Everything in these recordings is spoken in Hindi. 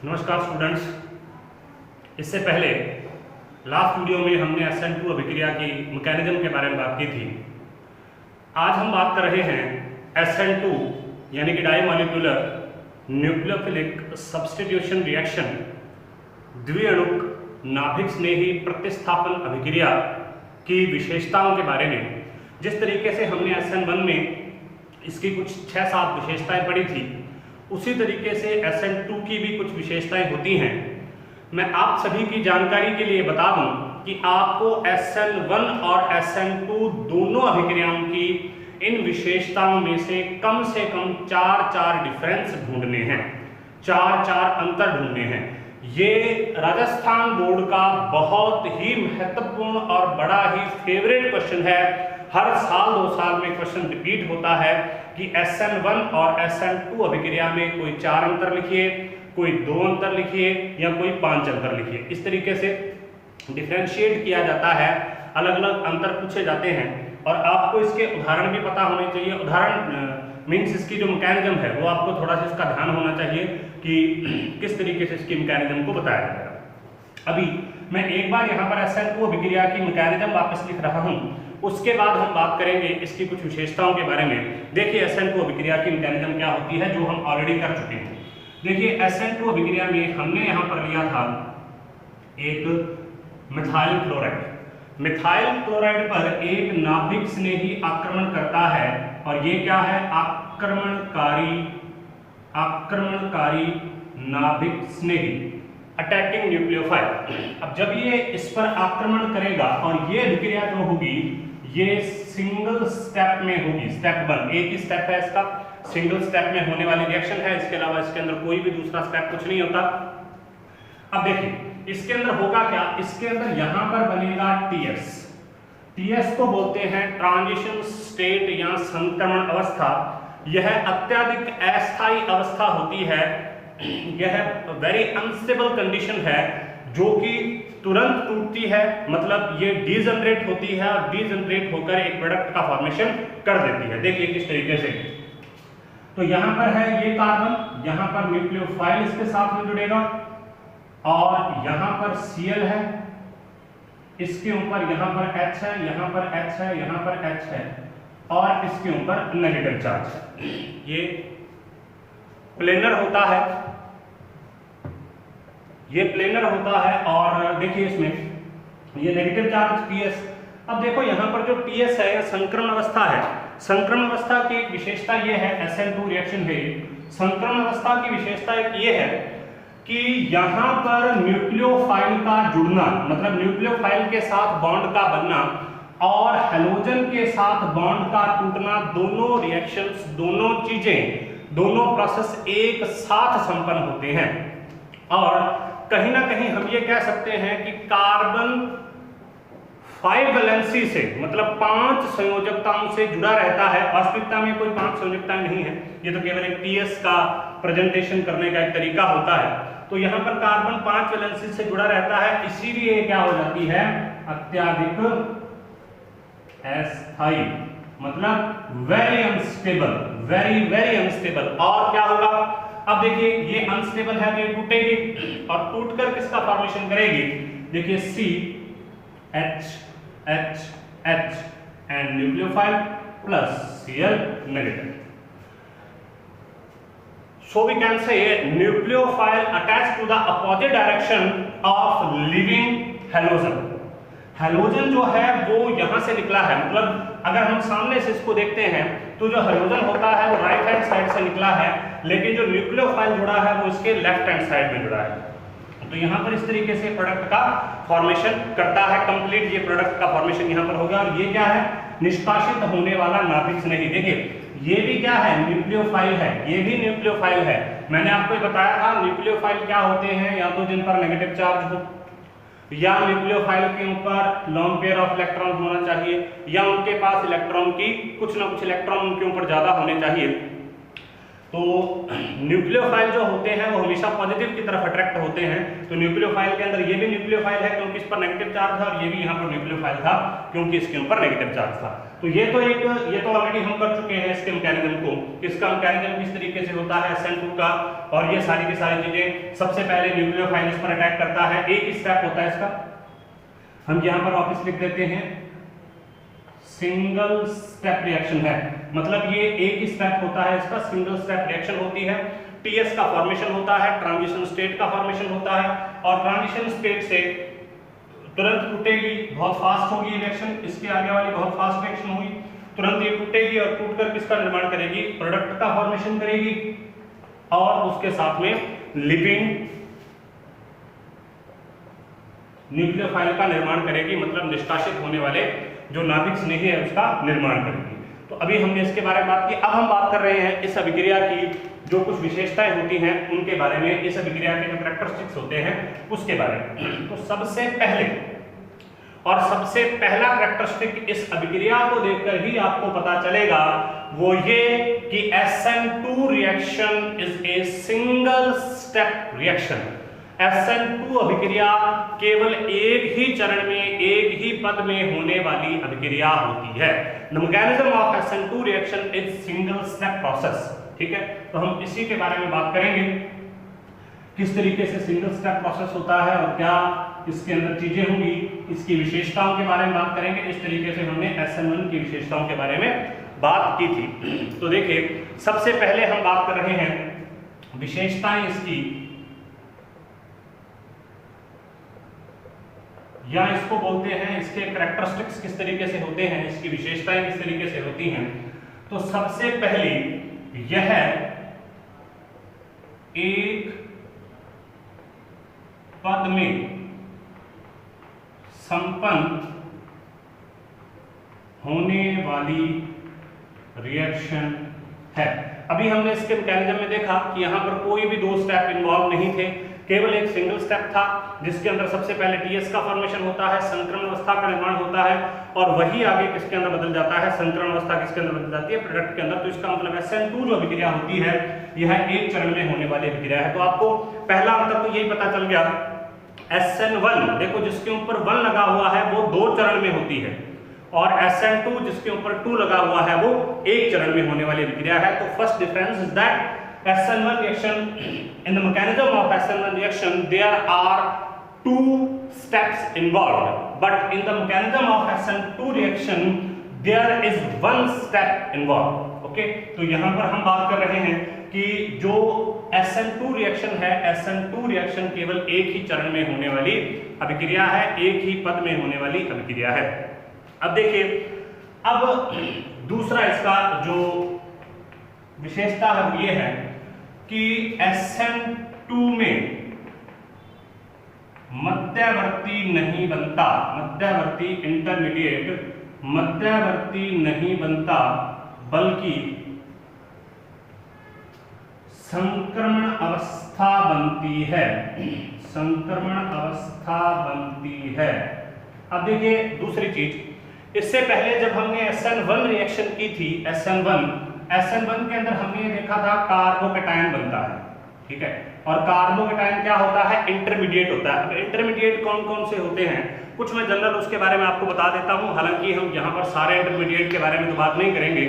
नमस्कार स्टूडेंट्स। इससे पहले लास्ट वीडियो में हमने SN2 अभिक्रिया की मैकेनिज्म के बारे में बात की थी। आज हम बात कर रहे हैं SN2 यानी कि डाईमॉलिक्यूलर न्यूक्लियोफिलिक सब्स्टिट्यूशन रिएक्शन द्विअणुक नाभिक स्नेही प्रतिस्थापन अभिक्रिया की विशेषताओं के बारे में। जिस तरीके से हमने SN1 में इसकी कुछ 6-7 विशेषताएं पढ़ी थी, उसी तरीके से SN2 की भी कुछ विशेषताएं होती हैं। मैं आप सभी की जानकारी के लिए बता दूं कि आपको SN1 और SN2 दोनों अभिक्रियाओं की इन विशेषताओं में से कम 4 डिफरेंस ढूंढने हैं, 4 अंतर ढूंढने हैं। ये राजस्थान बोर्ड का बहुत ही महत्वपूर्ण और बड़ा ही फेवरेट क्वेश्चन है। हर साल 2 साल में क्वेश्चन रिपीट होता है कि SN1 और SN2 अभिक्रिया में कोई 4 अंतर लिखिए, कोई 2 अंतर लिखिए या कोई 5 अंतर लिखिए। इस तरीके से डिफरेंशिएट किया जाता है, अलग अलग अंतर पूछे जाते हैं और आपको इसके उदाहरण भी पता होने चाहिए। उदाहरण मीन्स इसकी जो मैकेनिज्म है वो आपको थोड़ा सा इसका ध्यान होना चाहिए कि किस तरीके से इसकी मैकेनिज्म को बताया जाएगा। अभी मैं एक बार यहाँ पर SN2 अभिक्रिया की मैकेनिज्म वापस लिख रहा हूँ, उसके बाद हम बात करेंगे इसकी कुछ विशेषताओं के बारे में। देखिए SN2 अभिक्रिया की मैकेनिज्म क्या होती है, जो हम ऑलरेडी कर चुके हैं। देखिए SN2 अभिक्रिया में हमने यहाँ पर लिया था एक मिथाइल क्लोराइड। मिथाइल क्लोराइड पर एक नाभिक स्नेही आक्रमण करता है और ये क्या है, आक्रमणकारी नाभिक स्नेही, अटैकिंग न्यूक्लियोफाइल। अब जब ये इस पर आक्रमण करेगा और ये अभिक्रिया जो होगी ये सिंगल स्टेप में होगी, स्टेप 1, एक ही स्टेप है इसका, सिंगल स्टेप में होने वाली रिएक्शन है। इसके अलावा इसके अंदर कोई भी दूसरा स्टेप कुछ नहीं होता। अब देखिए इसके अंदर होगा क्या, इसके अंदर यहां पर बनेगा TS को बोलते हैं ट्रांजिशन स्टेट या संक्रमण अवस्था। यह अत्यधिक अस्थायी अवस्था होती है, यह वेरी अनस्टेबल कंडीशन है जो कि तुरंत टूटती है, मतलब ये डीजनरेट होती है और डीजनरेट होकर एक प्रोडक्ट का फॉर्मेशन कर देती है। देखिए किस तरीके से, तो यहां पर है ये कार्बन, यहां पर न्यूक्लियोफाइल इसके साथ में जुड़ेगा और यहां पर Cl है, इसके ऊपर यहां पर H है, यहां पर H है, यहां पर H है और इसके ऊपर नेगेटिव चार्ज है। ये प्लेनर होता है, ये प्लेनर होता है और देखिए इसमें ये नेगेटिव चार्ज TS। अब देखो यहाँ पर जो TS है यह संक्रमण अवस्था है। संक्रमण अवस्था की एक विशेषता ये है, SN2 रिएक्शन है, संक्रमण अवस्था की विशेषता एक ये है कि यहाँ पर न्यूक्लियोफाइल का जुड़ना, मतलब न्यूक्लियोफाइल के साथ बॉन्ड का बनना और हैलोजन के साथ बॉन्ड का टूटना, दोनों रिएक्शंस, दोनों चीजें, दोनों प्रोसेस एक साथ संपन्न होते हैं। और कहीं ना कहीं हम ये कह सकते हैं कि कार्बन 5 वैलेंसी से, मतलब 5 संयोजकताओं से जुड़ा रहता है। वास्तविकता में कोई 5 संयोजकताएं नहीं है, ये तो केवल एक TS का प्रेजेंटेशन करने का एक तरीका होता है। तो यहाँ पर कार्बन 5 वैलेंसी से जुड़ा रहता है, इसीलिए क्या हो जाती है, अत्यधिक अस्थायी, मतलब वेरी अनस्टेबल, वेरी अनस्टेबल। और क्या होगा, अब देखिए ये अनस्टेबल है तो ये टूटेगी और टूटकर किसका फॉर्मेशन करेगी, देखिए CH and nucleophile plus Cl negative. So we can say nucleophile attached to the opposite direction of living halogen. Halogen जो है वो यहां से निकला है, मतलब अगर हम सामने से इसको देखते हैं तो जो हैलोजन होता है वो राइट हैंड साइड से निकला है, लेकिन जो न्यूक्लियोफाइल जुड़ा है वो इसके लेफ्ट हैंड साइड में जुड़ा है। तो यहाँ पर इस तरीके से प्रोडक्ट का फॉर्मेशन करता है, कंप्लीट ये प्रोडक्ट का फॉर्मेशन यहाँ पर होगा। और ये क्या है, निष्कासित होने वाला नाभिक स्नेही। देखिए ये भी क्या है, न्यूक्लियोफाइल है, ये भी न्यूक्लियोफाइल है। मैंने आपको बताया था न्यूक्लियोफाइल क्या होते हैं, या तो जिन पर नेगेटिव चार्ज हो, या न्यूक्लियोफाइल के ऊपर लोन पेयर ऑफ इलेक्ट्रॉन होना चाहिए, या उनके पास इलेक्ट्रॉन की कुछ ना कुछ इलेक्ट्रॉन उनके ऊपर ज्यादा होने चाहिए। तो न्यूक्लियोफाइल जो होते हैं वो हमेशा पॉजिटिव की तरफ अट्रैक्ट होते हैं। तो न्यूक्लियोफाइल के अंदर ये भी न्यूक्लियोफाइल है क्योंकि इस पर नेगेटिव चार्ज था, और ये भी यहाँ पर न्यूक्लियोफाइल था क्योंकि इसके ऊपर नेगेटिव चार्ज था। तो ये तो ऑलरेडी हम कर चुके हैं इसके मैकेनिज्म को, इसका मैकेनिज्म किस तरीके से होता है SN2 का, और ये सारी की सारी चीजें। सबसे पहले न्यूक्लियोफाइल इस पर अटैक करता है, एक ही स्टेप होता है इसका, हम यहाँ पर वापस लिख देते हैं सिंगल स्टेप रिएक्शन है, मतलब ये एक ही स्टेप होता है इसका, सिंगल स्टेप रिएक्शन होती है। टीएस का फॉर्मेशन होता है, ट्रांजिशन स्टेट का फॉर्मेशन होता है, और ट्रांजिशन स्टेट से तुरंत टूटेगी, बहुत फास्ट होगी रिएक्शन, इसके आगे वाली बहुत फास्ट रिएक्शन होगी, तुरंत ये टूटेगी और टूटकर किसका निर्माण करेगी, प्रोडक्ट का फॉर्मेशन करेगी, और उसके साथ में लिपिड न्यूक्लियोफाइल का निर्माण करेगी, मतलब निष्कासित होने वाले जो नाभिक स्नेही है उसका निर्माण करेगी। तो अभी हमने इसके बारे में बात की, अब हम बात कर रहे हैं इस अभिक्रिया की जो कुछ विशेषताएं होती हैं उनके बारे में, इस अभिक्रिया के जो कैरेक्टरिस्टिक्स होते हैं उसके बारे में। तो सबसे पहले और सबसे पहला कैरेक्टरिस्टिक इस अभिक्रिया को देखकर ही आपको पता चलेगा, वो ये कि SN2 reaction is a single step reaction. SN2 अभिक्रिया केवल एक ही चरण में, एक ही पद में होने वाली अभिक्रिया होती है। The mechanism of SN2 reaction is single step process। ठीक है, तो हम इसी के बारे में बात करेंगे, किस तरीके से सिंगल स्टेप प्रोसेस होता है और क्या इसके अंदर चीजें होंगी, इसकी विशेषताओं के बारे में बात करेंगे। इस तरीके से हमने SN1 की विशेषताओं के बारे में बात की थी। तो देखिए, सबसे पहले हम बात कर रहे हैं विशेषताएं इसकी, या इसको बोलते हैं इसके कैरेक्टरिस्टिक्स किस तरीके से होते हैं, इसकी विशेषताएं किस तरीके से होती हैं। तो सबसे पहले यह एक पद में संपन्न होने वाली रिएक्शन है। अभी हमने इसके मैकेनिज्म में देखा कि यहां पर कोई भी दो स्टेप इन्वॉल्व नहीं थे, केवल एक सिंगल स्टेप था जिसके अंदर सबसे पहले टीएस का फॉर्मेशन होता है, संक्रमण अवस्था का निर्माण होता है, और वही आगे किसके अंदर बदल जाता है, संक्रमण अवस्था किसके अंदर बदल जाती है, प्रोडक्ट के अंदर। तो इसका मतलब SN2 जो अभिक्रिया होती है यह एक चरण में होने वाली अभिक्रिया है। तो आपको पहला अंतर तो यही पता चल गया, SN1 देखो जिसके ऊपर 1 लगा हुआ है वो 2 चरण में होती है, और SN2 जिसके ऊपर 2 लगा हुआ है वो एक चरण में होने वाली अभिक्रिया है। तो first difference is that SN1 reaction, in the mechanism of SN1 reaction there are 2 steps involved, but in the mechanism of SN2 reaction there is 1 step involved। Okay, तो यहाँ पर हम बात कर रहे हैं कि जो SN2 रिएक्शन है, SN2 रिएक्शन केवल एक ही चरण में होने वाली अभिक्रिया है, एक ही पद में होने वाली अभिक्रिया है। अब देखिए, अब दूसरा इसका जो विशेषता है वो ये है कि SN2 में मध्यवर्ती नहीं बनता, मध्यवर्ती नहीं बनता, बल्कि संक्रमण अवस्था बनती है, संक्रमण अवस्था बनती है। अब देखिए दूसरी चीज, इससे पहले जब हमने SN1 रिएक्शन की थी, SN1 के अंदर हमने ये देखा था कार्बोकैटायन बनता है, ठीक है, और कार्बोकैटायन क्या होता है, इंटरमीडिएट होता है। अब इंटरमीडिएट कौन कौन से होते हैं, कुछ मैं जनरल उसके बारे में आपको बता देता हूं, हालांकि हम यहाँ पर सारे इंटरमीडिएट के बारे में तो बात नहीं करेंगे।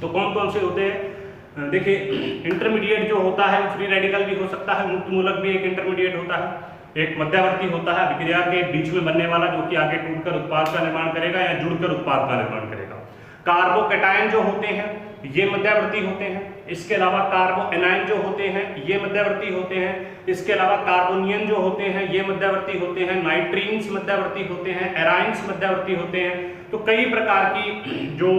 तो कौन कौन से होते हैं, देखिए इंटरमीडिएट जो होता है फ्री रेडिकल भी हो सकता है, मुक्त मूलक भी एक इंटरमीडिएट होता है, एक मध्यवर्ती होता है अभिक्रिया के बीच में बनने वाला जो कि आगे टूटकर उत्पाद का निर्माण करेगा या जुड़कर उत्पाद का निर्माण करेगा। कार्बोकैटायन जो होते हैं ये मध्यवर्ती होते हैं, इसके अलावा कार्बोएनायन जो होते हैं ये मध्यवर्ती होते हैं, इसके अलावा कार्बोनियन जो होते हैं ये मध्यवर्ती होते हैं, नाइट्रीन्स मध्यवर्ती होते हैं, एराइन्स मध्यवर्ती होते हैं। तो कई प्रकार की जो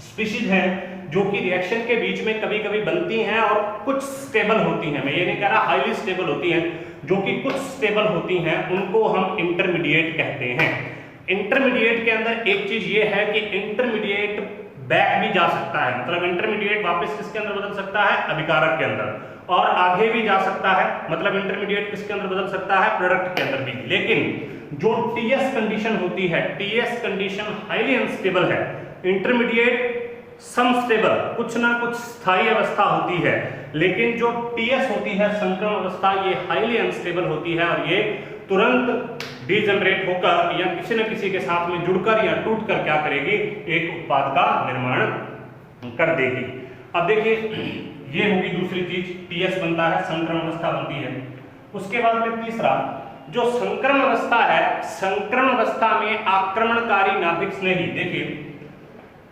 स्पीशीज हैं जो कि रिएक्शन के बीच में कभी कभी बनती हैं और कुछ स्टेबल होती हैं, मैं ये नहीं कह रहा हाईली स्टेबल होती हैं, जो कि कुछ स्टेबल होती हैं उनको हम इंटरमीडिएट कहते हैं। इंटरमीडिएट के अंदर एक चीज ये है कि इंटरमीडिएट बैक भी जा सकता है, मतलब इंटरमीडिएट वापस किसके अंदर बदल सकता है, अभिकारक के अंदर, और आगे भी जा सकता है, मतलब इंटरमीडिएट किसके अंदर बदल सकता है, प्रोडक्ट के अंदर भी। लेकिन जो टीएस कंडीशन होती है, टीएस कंडीशन हाईली अनस्टेबल है, इंटरमीडिएट समस्टेबल, कुछ ना कुछ स्थायी अवस्था होती है, लेकिन जो टीएस होती है संक्रमण अवस्था, ये हाईली अनस्टेबल होती है और ये तुरंत डीजनरेट होकर या किसी न किसी के साथ में जुड़कर या टूटकर क्या करेगी, एक उत्पाद का निर्माण कर देगी। अब देखिए ये होगी दूसरी चीज, टीएस बनता है, संक्रमण अवस्था बनती है। उसके बाद में तीसरा जो संक्रमण अवस्था है, संक्रमण अवस्था में आक्रमणकारी नाभिक स्नेही, देखिए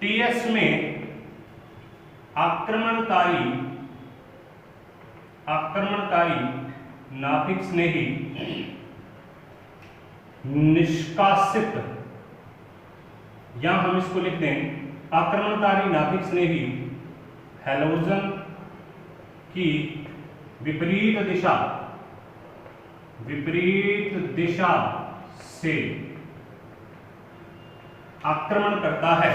टीएस में आक्रमणकारी नाभिक स्नेही निष्कासित, या हम इसको लिख दें आक्रमणकारी नाभिक स्नेही हैलोजन की विपरीत दिशा से आक्रमण करता है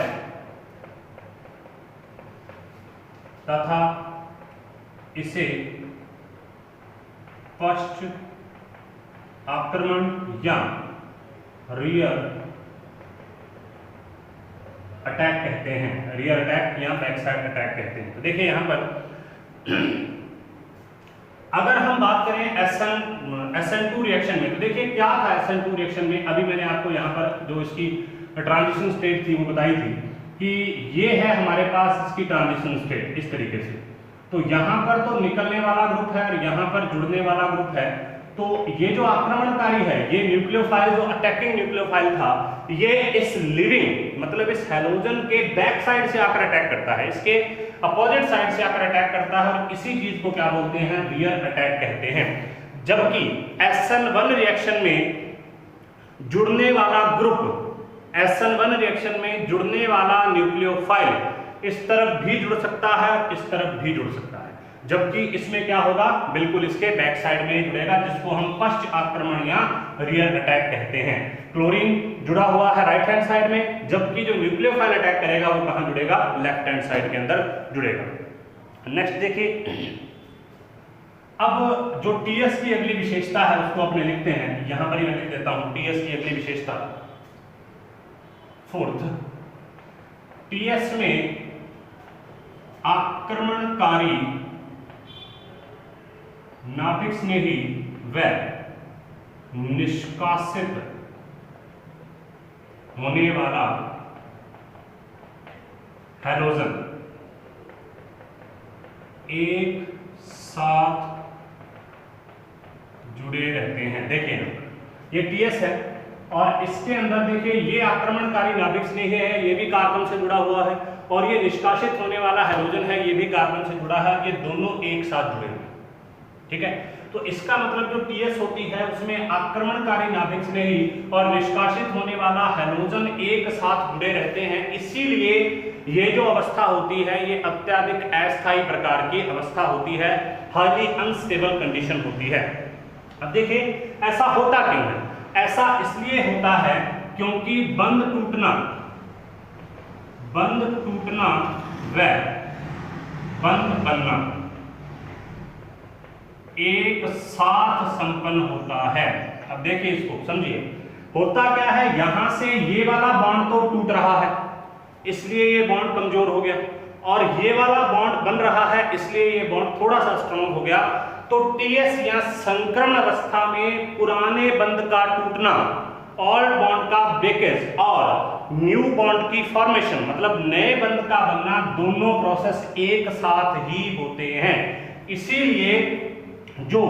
तथा इसे पश्च आक्रमण या रियर अटैक कहते हैं, रियर अटैक या बैक साइड अटैक कहते हैं। तो देखिए यहां पर अगर हम बात करें SN2 रिएक्शन में, तो देखिए क्या था SN2 रिएक्शन में, अभी मैंने आपको यहाँ पर जो इसकी ट्रांजिशन स्टेट थी वो बताई थी कि ये है हमारे पास इसकी ट्रांजिशन स्टेट इस तरीके से। तो यहाँ पर तो निकलने वाला ग्रुप है और यहाँ पर जुड़ने वाला ग्रुप है। तो ये जो आक्रमणकारी है, ये न्यूक्लियोफाइल जो अटैकिंग न्यूक्लियोफाइल था, ये इस लिविंग मतलब इस हैलोजन के बैक साइड से आकर अटैक करता है, इसके अपोजिट साइड से आकर अटैक करता है और इसी चीज को क्या बोलते हैं, रियर अटैक कहते हैं। जबकि SN1 रिएक्शन में जुड़ने वाला ग्रुप, SN1 रिएक्शन में जुड़ने वाला न्यूक्लियोफाइल इस तरफ भी जुड़ सकता है और इस तरफ भी जुड़ सकता है, जबकि इसमें क्या होगा, बिल्कुल इसके बैक साइड में जुड़ेगा, जिसको हम पश्च आक्रमण या रियर अटैक कहते हैं। क्लोरीन जुड़ा हुआ है राइट हैंड साइड में, जबकि जो न्यूक्लियोफाइल अटैक करेगा वो कहां जुड़ेगा, लेफ्ट हैंड साइड के अंदर जुड़ेगा। नेक्स्ट देखिए, अब जो टीएस की अगली विशेषता है उसको अपने लिखते हैं, यहां पर ही मैं लिख देता हूं टीएस की अगली विशेषता। फोर्थ, टीएस में आक्रमणकारी नाभिक स्नेही व निष्कासित होने वाला हैलोजन एक साथ जुड़े रहते हैं। देखिए ये टीएस है और इसके अंदर देखिए ये आक्रमणकारी नाभिक स्नेही है, ये भी कार्बन से जुड़ा हुआ है, और ये निष्कासित होने वाला हैलोजन है, ये भी कार्बन से जुड़ा है, ये दोनों एक साथ जुड़े हुए हैं। ठीक है, तो इसका मतलब जो टीएस होती है उसमें आक्रमणकारी नाभिक स्नेही और निष्कासित होने वाला हैलोजन एक साथ जुड़े रहते हैं, इसीलिए ये जो अवस्था होती है ये अत्यधिक अस्थायी प्रकार की अवस्था होती है, हाईली अनस्टेबल कंडीशन होती है। अब देखिए ऐसा होता क्यों है, ऐसा इसलिए होता है क्योंकि बंध टूटना व बंध बनना एक साथ संपन्न होता है। अब देखिए इसको समझिए, होता क्या है, यहां से ये वाला बॉन्ड तो टूट रहा है इसलिए ये बॉन्ड कमजोर हो गया, और ये वाला बॉन्ड बन रहा है इसलिए ये बॉन्ड थोड़ा सा स्ट्रांग हो गया। तो टीएस या संक्रमण अवस्था में पुराने बंध का टूटना, ओल्ड बॉन्ड का ब्रेकेज और न्यू बॉन्ड की फॉर्मेशन मतलब नए बंध का बनना, दोनों प्रोसेस एक साथ ही होते हैं। इसीलिए जो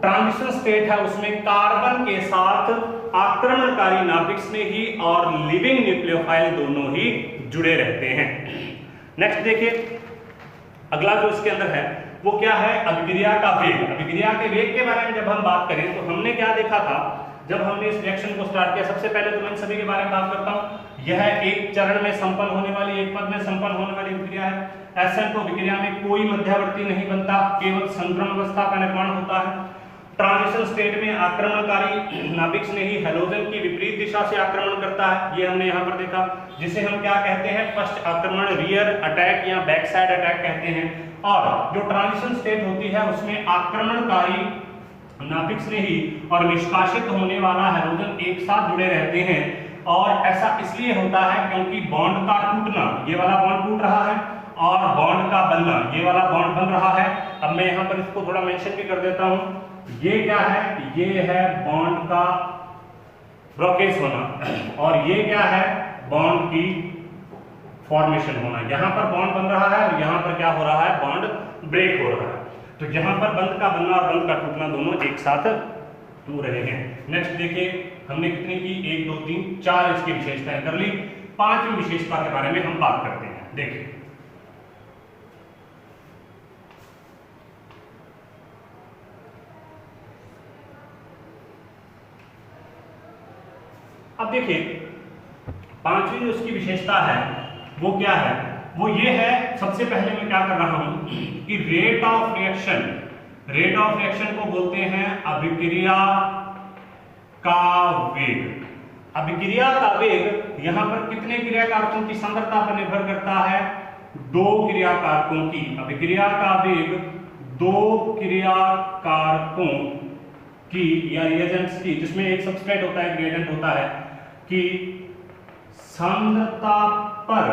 ट्रांजिशन स्टेट है उसमें कार्बन के साथ आक्रमणकारी नाभिक स्नेही और लिविंग न्यूक्लियोफाइल दोनों ही जुड़े रहते हैं। नेक्स्ट देखिए, अगला जो इसके अंदर है वो क्या है, अभिक्रिया का वेग। अभिक्रिया के वेग के बारे में जब हम बात करें तो हमने क्या देखा था, जब हमने इस रिएक्शन को स्टार्ट किया, सबसे पहले तो मैं सभी के बारे में बात करता हूं। यह एक चरण में संपन्न होने वाली, एक पद में संपन्न होने वाली अभिक्रिया है। SN2 अभिक्रिया में कोई मध्यवर्ती नहीं बनता, केवल संक्रमण अवस्था का निर्माण होता है। ट्रांजिशन स्टेट में आक्रमणकारी नाभिक स्नेही हैलोजन की विपरीत दिशा से आक्रमण करता है, ये हमने यहाँ पर देखा, जिसे हम क्या कहते हैं, पश्च आक्रमण, रियर अटैक या बैक साइड अटैक कहते हैं। और जो ट्रांजिशन स्टेट होती है उसमें आक्रमणकारी नाभिक स्नेही और निष्कासित होने वाला हैलोजन एक साथ जुड़े रहते हैं, और ऐसा इसलिए होता है क्योंकि बॉन्ड का टूटना, ये वाला बॉन्ड टूट रहा है, और बॉन्ड का बनना, ये वाला बॉन्ड बन रहा है। अब मैं यहाँ पर इसको थोड़ा मेंशन भी कर देता हूँ। ये क्या है, ये है बॉन्ड का ब्रोकेज होना, और ये क्या है, बॉन्ड की फॉर्मेशन होना। यहाँ पर बॉन्ड बन रहा है और यहाँ पर क्या हो रहा है, बॉन्ड ब्रेक हो रहा है। तो यहाँ पर बंध का बनना और बंध का टूटना दोनों एक साथ हो रहे हैं। नेक्स्ट देखिए, हमने कितनी की, 1 2 3 4 इसकी विशेषताएं कर ली। पांचवी विशेषता के बारे में हम बात करते हैं। देखिए अब देखिए पांचवी जो उसकी विशेषता है वो क्या है, वो ये है, सबसे पहले मैं क्या कर रहा हूं कि रेट ऑफ रिएक्शन को बोलते हैं अभिक्रिया का वेग। अभिक्रिया का वेग यहां पर कितने क्रियाकारकों की सांद्रता पर निर्भर करता है, 2 क्रियाकारकों की। अभिक्रिया का वेग 2 क्रियाकारकों की या रिएजेंट्स की, जिसमें एक सबस्ट्रेट होता है, एक रिएजेंट होता है, कि सांद्रता पर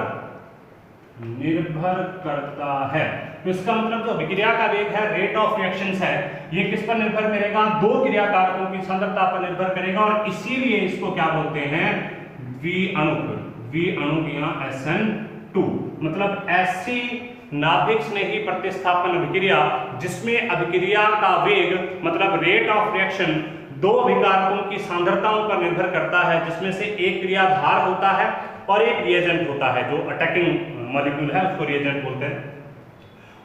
निर्भर करता है। तो इसका मतलब जो अभिक्रिया का वेग है, रेट ऑफ रिएक्शंस है, ये किस पर निर्भर करेगा, 2 क्रियाकारकों की सांद्रता पर निर्भर करेगा, और इसीलिए इसको क्या बोलते हैं, विअणुक या SN2। मतलब ऐसी नाभिक स्नेही प्रतिस्थापन अभिक्रिया जिसमें अभिक्रिया का वेग मतलब रेट ऑफ रिएक्शन 2 अभिकारकों की सांद्रताओं पर निर्भर करता है, जिसमें से एक क्रियाधार होता है और एक रिएजेंट होता है। जो अटैकिंग मॉलिक्यूल है उसको रिएजेंट बोलते हैं,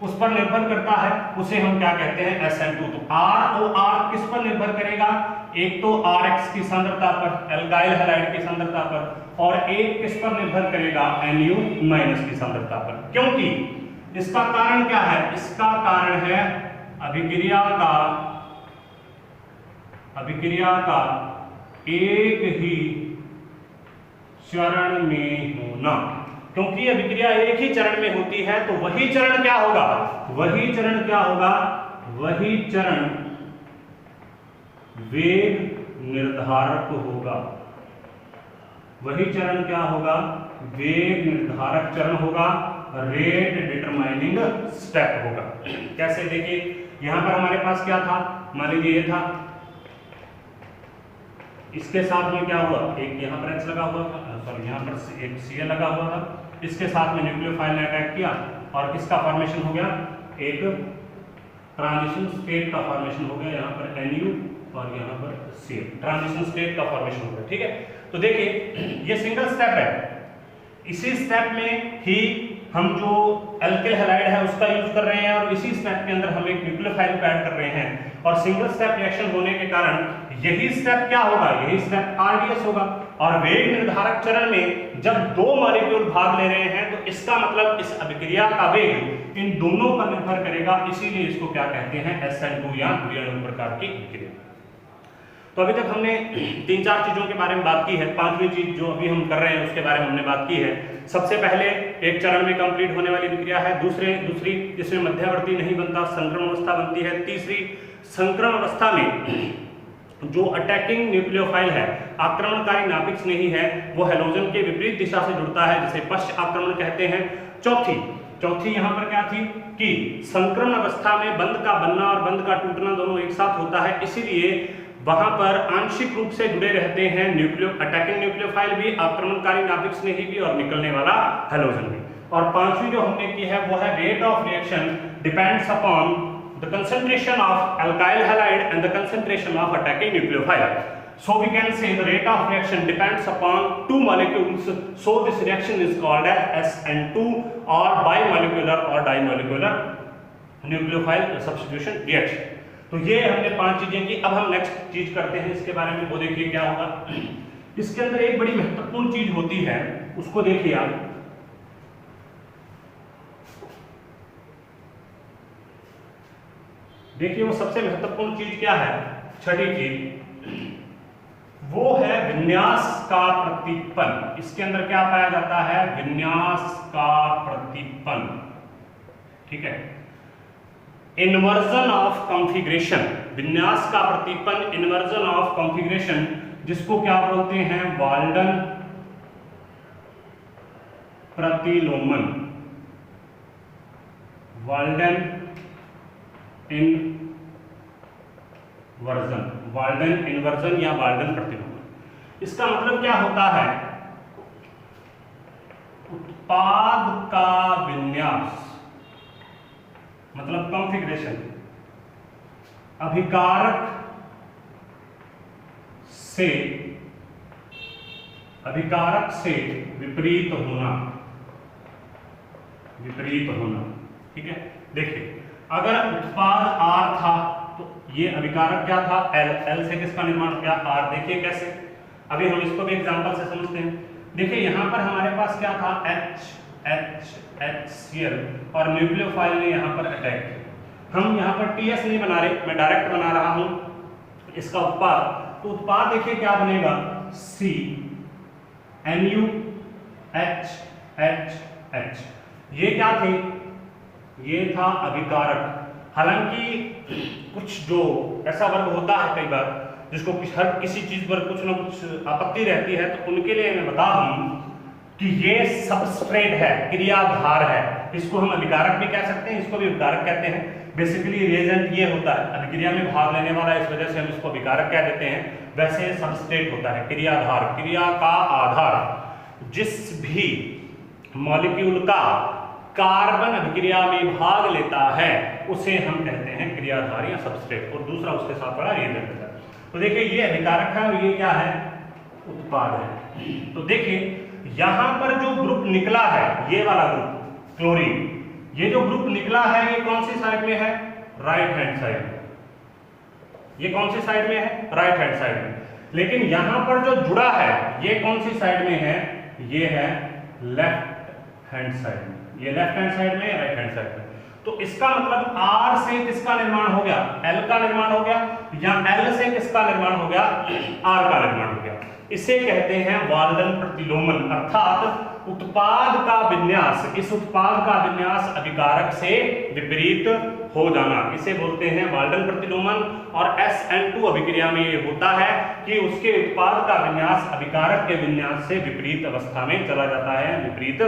उस पर निर्भर करता है, उसे हम क्या कहते हैं, SN2। तो ROR किस पर निर्भर करेगा, एक तो RX की सांद्रता पर, एल्काइल हैलाइड की सांद्रता पर, और एक किस पर निर्भर करेगा, Nu- की सांद्रता पर। क्योंकि इसका कारण क्या है, इसका कारण है अभिक्रिया का एक ही चरण में होना। क्योंकि अभिक्रिया एक ही चरण में होती है तो वही चरण क्या होगा, वही चरण वेग निर्धारक होगा। वही चरण क्या होगा, वेग निर्धारक चरण होगा, रेट डिटरमाइनिंग स्टेप होगा। कैसे, देखिए यहां पर हमारे पास क्या था, मान लीजिए ये था, इसके साथ में क्या हुआ, एक यहाँ पर H लगा हुआ था, सॉरी यहाँ पर एक Cl लगा हुआ था, इसके साथ में न्यूक्लियोफाइल ने अटैक किया और किसका फॉर्मेशन हो गया, एक ट्रांजिशन स्टेट का फॉर्मेशन हो गया, यहाँ पर Nu और यहाँ पर Cl, ट्रांजिशन स्टेट का फॉर्मेशन हो गया। ठीक है, तो देखिए ये सिंगल स्टेप है, इसी स्टेप में ही हम जो एल्किल हैलाइड है उसका यूज कर रहे हैं, और इसी स्टेप के अंदर हम एक न्यूक्लियोफाइल को ऐड कर रहे हैं, और सिंगल स्टेप रिएक्शन होने के कारण यही स्टेप क्या होगा, यही स्टेप RDS होगा। और वेग निर्धारक चरण में जब 2 मॉलिक्यूल भाग ले रहे हैं तो इसका मतलब इस अभिक्रिया का वेग इन दोनों पर निर्भर करेगा, इसीलिए इसको क्या कहते हैं, SN2 या द्विअणु प्रकार की अभिक्रिया। तो अभी तक हमने 3-4 चीजों के बारे में बात की है। 5वीं चीज जो अभी हम कर रहे हैं उसके बारे में हमने बात की है। सबसे पहले एक चरण में कंप्लीट होने वाली प्रक्रिया है, दूसरी जिसमें मध्यवर्ती नहीं बनता, संकरण अवस्था बनती है। तीसरी, संकरण अवस्था में जो अटैकिंग न्यूक्लियोफाइल है, आक्रमणकारी नाभिक स्नेही है, वो हैलोजन के विपरीत दिशा से जुड़ता है, जिसे पश्च आक्रमण कहते हैं। चौथी यहाँ पर क्या थी कि संक्रमण अवस्था में बंध का बनना और बंध का टूटना दोनों एक साथ होता है, इसीलिए वहां पर आंशिक रूप से जुड़े रहते हैं अटैकिंग न्यूक्लियोफाइल भी, आक्रमणकारी नाभिक स्नेही भी और निकलने वाला हैलोजन भी। और 5वीं जो हमने की है वो है rate of reaction depends upon the concentration of alkyl halide and the concentration of attacking nucleophile. So we can say the rate of reaction depends upon 2 molecules, so this reaction is called as SN2 or bimolecular or dimolecular nucleophile substitution reaction। तो ये हमने 5 चीजें की। अब हम नेक्स्ट चीज करते हैं इसके बारे में, वो देखिए क्या होगा। इसके अंदर एक बड़ी महत्वपूर्ण चीज होती है, उसको देखिए आप। देखिए वो सबसे महत्वपूर्ण चीज क्या है, छठी चीज, वो है विन्यास का प्रतिपन्न। इसके अंदर क्या पाया जाता है, विन्यास का प्रतिपन्न। ठीक है, इन्वर्जन ऑफ कॉन्फ़िगरेशन, विन्यास का प्रतिपन्न, इन्वर्जन ऑफ कॉन्फ़िगरेशन जिसको क्या बोलते हैं, वाल्डन प्रतिलोमन, वाल्डन इनवर्जन, वाल्डन इन्वर्जन या वाल्डन प्रतिलोमन। इसका मतलब क्या होता है, उत्पाद का विन्यास मतलब कॉन्फ़िगरेशन अभिकारक से विपरीत होना, ठीक है। देखिए अगर उत्पाद R था तो ये अभिकारक क्या था, L से किसका निर्माण हो गया, R। देखिए कैसे, अभी हम इसको भी एग्जांपल से समझते हैं। देखिए यहां पर हमारे पास क्या था, HCl और न्यूक्लियोफाइल ने यहां पर अटैक किया। हम यहां पर TS नहीं बना रहे, मैं डायरेक्ट बना रहा हूं इसका उत्पाद। तो उत्पाद देखिए क्या बनेगा, CNuHHH। ये क्या थे, ये था अभिकारक। हालांकि कुछ जो ऐसा वर्ग होता है कई बार जिसको हर किसी चीज पर कुछ ना कुछ आपत्ति रहती है, तो उनके लिए मैं बता दूं कि ये सबस्ट्रेट है, क्रियाधार है। इसको हम अभिकारक भी कह सकते हैं, इसको भी अभिकारक कहते हैं। बेसिकली रिएजेंट ये होता है, अभिक्रिया में भाग लेने वाला, इस वजह से हम इसको अभिकारक कह देते हैं। वैसे सबस्ट्रेट होता है क्रियाधार, क्रिया का आधार। जिस भी मॉलिक्यूल का कार्बन अभिक्रिया में भाग लेता है उसे हम कहते हैं क्रियाधार या सबस्ट्रेट, और दूसरा उसके साथ बड़ा रिएजेंट होता है। तो देखिए ये अभिकारक है और ये क्या है, उत्पाद है। तो देखिए यहां पर जो ग्रुप निकला है, ये वाला ग्रुप क्लोरीन, ये जो ग्रुप निकला है ये कौन सी साइड में है, राइट हैंड साइड में। ये कौन सी साइड में है, राइट हैंड साइड में। लेकिन यहां पर जो जुड़ा है ये कौन सी साइड में है, ये है लेफ्ट हैंड साइड में। ये लेफ्ट हैंड साइड में, राइट हैंड साइड में। तो इसका मतलब R से किसका निर्माण हो गया, L का निर्माण हो गया, या L से किसका निर्माण हो गया, R का निर्माण हो गया। इसे कहते हैं वाल्डन प्रतिलोमन, अर्थात उत्पाद का विन्यास, इस उत्पाद का विन्यास अभिकारक से विपरीत हो जाना, इसे बोलते हैं वाल्डन प्रतिलोमन। और SN2 अभिक्रिया में ये होता है कि उसके उत्पाद का विन्यास अभिकारक के विन्यास से विपरीत अवस्था में चला जाता है, विपरीत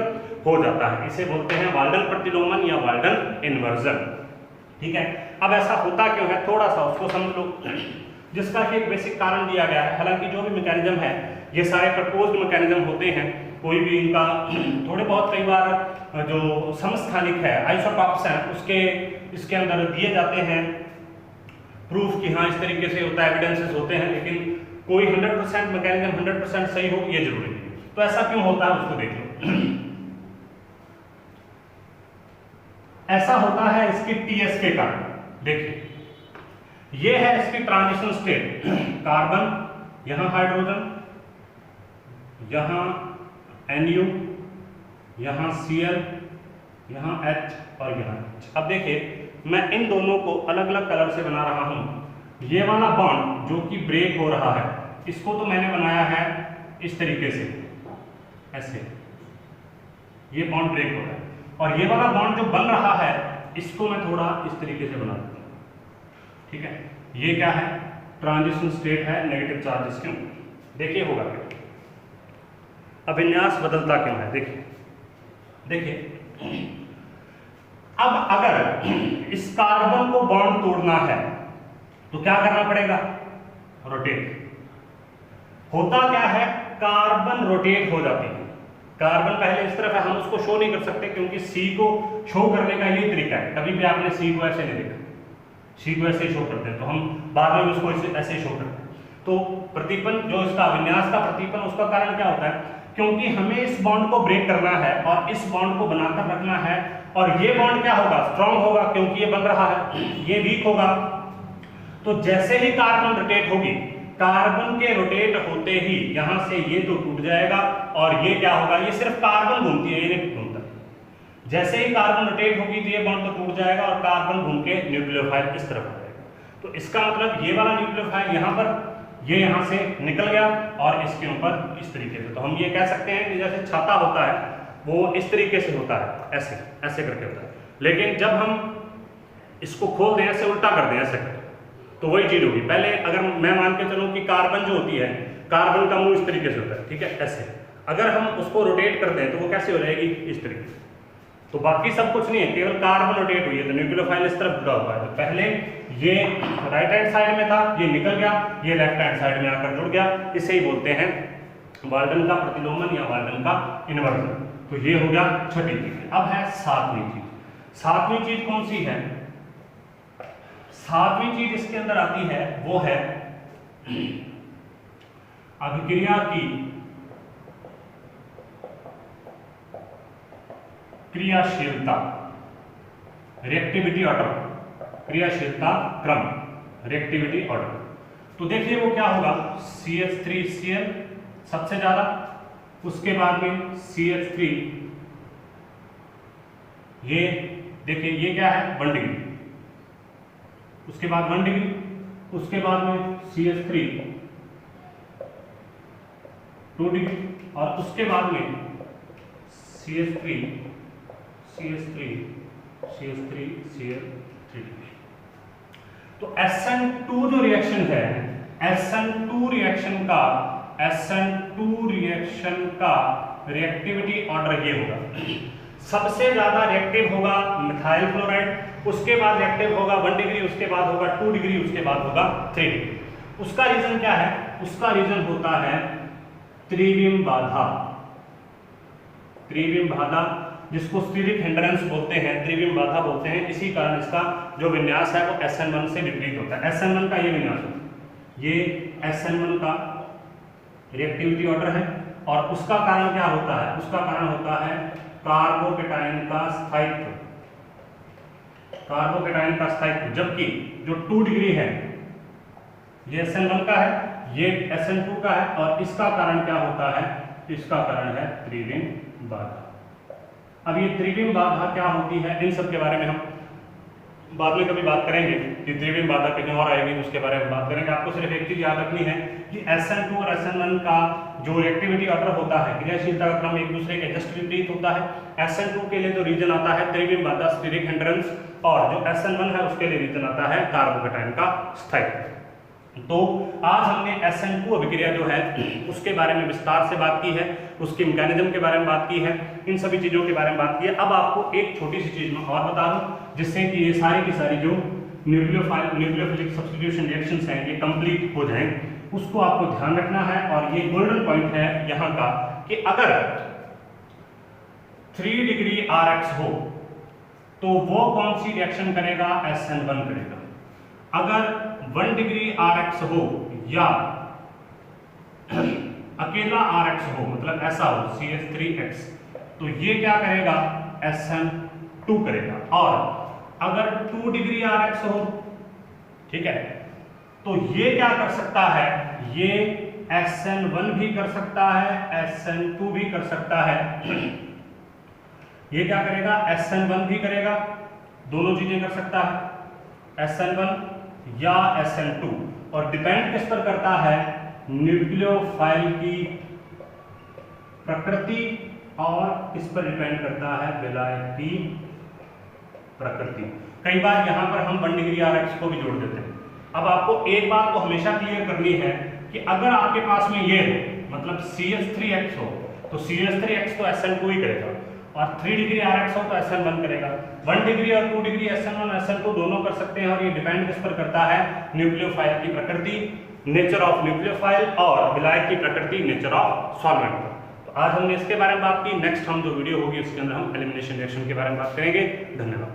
हो जाता है। इसे बोलते हैं वाल्डन प्रतिलोमन या वाल्डन इन्वर्जन, ठीक है। अब ऐसा होता क्यों है, थोड़ा सा उसको समझ लो, जिसका कि एक बेसिक कारण दिया गया है। हालांकि जो भी मैकेनिज्म है ये सारे प्रपोज्ड मैकेनिज्म होते हैं, कोई भी इनका थोड़े बहुत कई बार जो समस्थानिक है, आइसोटॉप्स हैं, उसके इसके अंदर दिए जाते हैं प्रूफ कि हाँ इस तरीके से होता है, एविडेंसेस होते हैं, लेकिन कोई 100% मैकेनिज्म 100% सही हो ये जरूरी नहीं। तो ऐसा क्यों होता है उसको देख लो। ऐसा होता है इसके TS के कारण। देखिए ये है इसकी ट्रांजिशन स्टेट, कार्बन, यहां हाइड्रोजन, यहां NU, यहां Cl, यहां H और यहां H। अब देखिए मैं इन दोनों को अलग अलग कलर से बना रहा हूं। ये वाला बॉन्ड जो कि ब्रेक हो रहा है, इसको तो मैंने बनाया है इस तरीके से, ऐसे ये बॉन्ड ब्रेक हो रहा है। और ये वाला बॉन्ड जो बन रहा है इसको मैं थोड़ा इस तरीके से बना दूंगा, ठीक है। ये क्या है, ट्रांजिशन स्टेट है, नेगेटिव चार्जेस क्यों, देखिए होगा क्यों, अभिन्यास बदलता क्यों है। देखिए अब अगर इस कार्बन को बॉन्ड तोड़ना है तो क्या करना पड़ेगा, रोटेट। होता क्या है, कार्बन रोटेट हो जाती है। कार्बन पहले इस तरफ है, हम उसको शो नहीं कर सकते क्योंकि C को शो करने का ये तरीका है। कभी भी आपने C को ऐसे नहीं देखा, C को ऐसे शो करते हैं, तो हम बाद में उसको ऐसे शो करते हैं। तो प्रतिपन जो इसका विन्यास का प्रतिपन, उसका कारण क्या होता है, क्योंकि हमें इस बॉन्ड को ब्रेक करना है और इस बॉन्ड को बनाकर रखना है। और ये बॉन्ड क्या होगा, स्ट्रांग होगा क्योंकि ये बन रहा है, ये वीक होगा। तो जैसे ही कार्बन रोटेट होगी, कार्बन के रोटेट होते ही यहां से ये तो टूट जाएगा और ये क्या होगा, ये सिर्फ कार्बन घूमती है, ये नहीं घूमता। जैसे ही कार्बन रोटेट होगी तो ये बॉन्ड तो टूट जाएगा और कार्बन घूम के न्यूक्लियोफाइल इस तरफ आ जाएगा। तो इसका मतलब ये वाला न्यूक्लियोफाइल यहां पर, ये यहां से निकल गया और इसके ऊपर इस तरीके से। तो हम ये कह सकते हैं कि जैसे छाता होता है वो इस तरीके से होता है, ऐसे ऐसे करके होता है। लेकिन जब हम इसको खोल दें, ऐसे उल्टा कर दें, ऐसे करके, तो वही चीज होगी। पहले अगर मैं मान के चलूं कि कार्बन जो होती है कार्बन का मुंह इस तरीके से होता है, ठीक है, ऐसे। अगर हम उसको रोटेट करते हैं तो वो कैसे हो जाएगी, इस तरीके से। तो बाकी सब कुछ नहीं है, केवल कार्बन रोटेट हुई है, तो न्यूक्लियोफाइल इस तरफ जुड़ा हुआ है। तो पहले ये राइट हैंड साइड में था, ये निकल गया, ये लेफ्ट हैंड साइड में आकर जुड़ गया। इसे ही बोलते हैं वाल्टन का प्रतिलोमन या वाल्टन का इन्वर्जन। तो ये हो गया छठी चीज। अब है सातवीं चीज। सातवीं चीज कौन सी है? सातवीं चीज इसके अंदर आती है, वो है अभिक्रिया की क्रियाशीलता, रिएक्टिविटी ऑर्डर, क्रियाशीलता क्रम, रिएक्टिविटी ऑर्डर। तो देखिए वो क्या होगा, CH3Cl सबसे ज्यादा, उसके बाद में CH3, ये देखिए ये क्या है 1 डिग्री, उसके बाद 1 डिग्री, उसके बाद में CH3 2 डिग्री, और उसके बाद में CH3 Cl 3 डिग्री। तो SN2 जो रिएक्शन है, SN2 रिएक्शन का रिएक्टिविटी ऑर्डर ये होगा, सबसे ज्यादा रिएक्टिव होगा मिथाइल क्लोराइड, उसके बाद रिएक्टिव होगा 1 डिग्री, उसके बाद होगा 2 डिग्री, उसके बाद होगा 3 डिग्री। उसका रीजन क्या है? उसका रीजन होता है त्रिविम बाधा। त्रिविम बाधा जिसको स्टीरिक हिंड्रेंस बोलते हैं, त्रिविम बाधा बोलते हैं। इसी कारण इसका जो विन्यास है वो SN1 से विपरीत होता है। SN1 का ये विन्यास होता है, ये SN1 का रिएक्टिविटी ऑर्डर है। और उसका कारण क्या होता है? उसका कारण होता है कार्बोकेटाइन का स्थायित्व, कार्बोकेटाइन का स्थायित्व। जबकि जो 2 डिग्री है ये SN1 का है, ये SN2 का है, और इसका कारण क्या होता है? इसका कारण है त्रिविम बाधा। अब ये त्रिविम बाधा क्या होती है, इन सब के बारे में हम बाद में कभी बात करेंगे कि त्रिविम बाधा कहीं और आएगी, उसके बारे में बात करेंगे। आपको सिर्फ एक चीज याद रखनी है कि SN2 और SN1 का जो रिएक्टिविटी ऑर्डर होता है, क्रियाशीलता का क्रम एक दूसरे के जस्ट विपरीत होता है। SN2 के लिए जो रीजन आता है त्रिविम बाधा, स्टीरिक हिंड्रेंस, और जो SN1 है उसके लिए रीजन आता है कार्बोकेटाइन का स्थायित्व। तो आज हमने SN2 अभिक्रिया जो है उसके बारे में विस्तार से बात की है, उसके मैकेनिज्म के बारे में बात की है, इन सभी चीजों के बारे में बात की है। अब आपको एक छोटी सी चीज मैं और बता दूं, जिससे कि ये सारी की सारी जो न्यूक्लियोफिलिक सब्स्टिट्यूशन रिएक्शंस हैं ये कंप्लीट हो जाएं, उसको आपको ध्यान रखना है। और ये गोल्डन पॉइंट है यहाँ का कि अगर 3 डिग्री RX हो तो वो कौन सी रिएक्शन करेगा? SN1 करेगा। अगर 1 डिग्री RX हो या अकेला RX हो, मतलब ऐसा हो CH3X, तो ये क्या करेगा? SN2 करेगा। और अगर 2 डिग्री RX हो, ठीक है, तो ये क्या कर सकता है? ये SN1 भी कर सकता है, SN2 भी कर सकता है। ये क्या करेगा? SN1 भी करेगा, दोनों चीजें कर सकता है, SN1 या SN2। और डिपेंड किस पर करता है? न्यूक्लियोफाइल की प्रकृति, और इस पर डिपेंड करता है विलायक की प्रकृति। कई बार यहां पर हम 1 डिग्री RX को भी जोड़ देते हैं। अब आपको एक बात तो हमेशा क्लियर करनी है कि अगर आपके पास में ये हो, मतलब CH3X हो, तो CH3X तो SN2 ही करेगा, और 3 डिग्री RX हो तो SN1 करेगा। 1 डिग्री और 2 डिग्री SN1 SN2 दोनों कर सकते हैं। और ये डिपेंड किस पर करता है? न्यूक्लियोफाइल की प्रकृति, नेचर ऑफ न्यूक्लियोफाइल, और विलायक की प्रकृति, नेचर ऑफ सॉल्वेंट पर। तो आज हमने इसके बारे में बात की। नेक्स्ट हम जो वीडियो होगी उसके अंदर हम एलिमिनेशन रिएक्शन के बारे में बात करेंगे। धन्यवाद।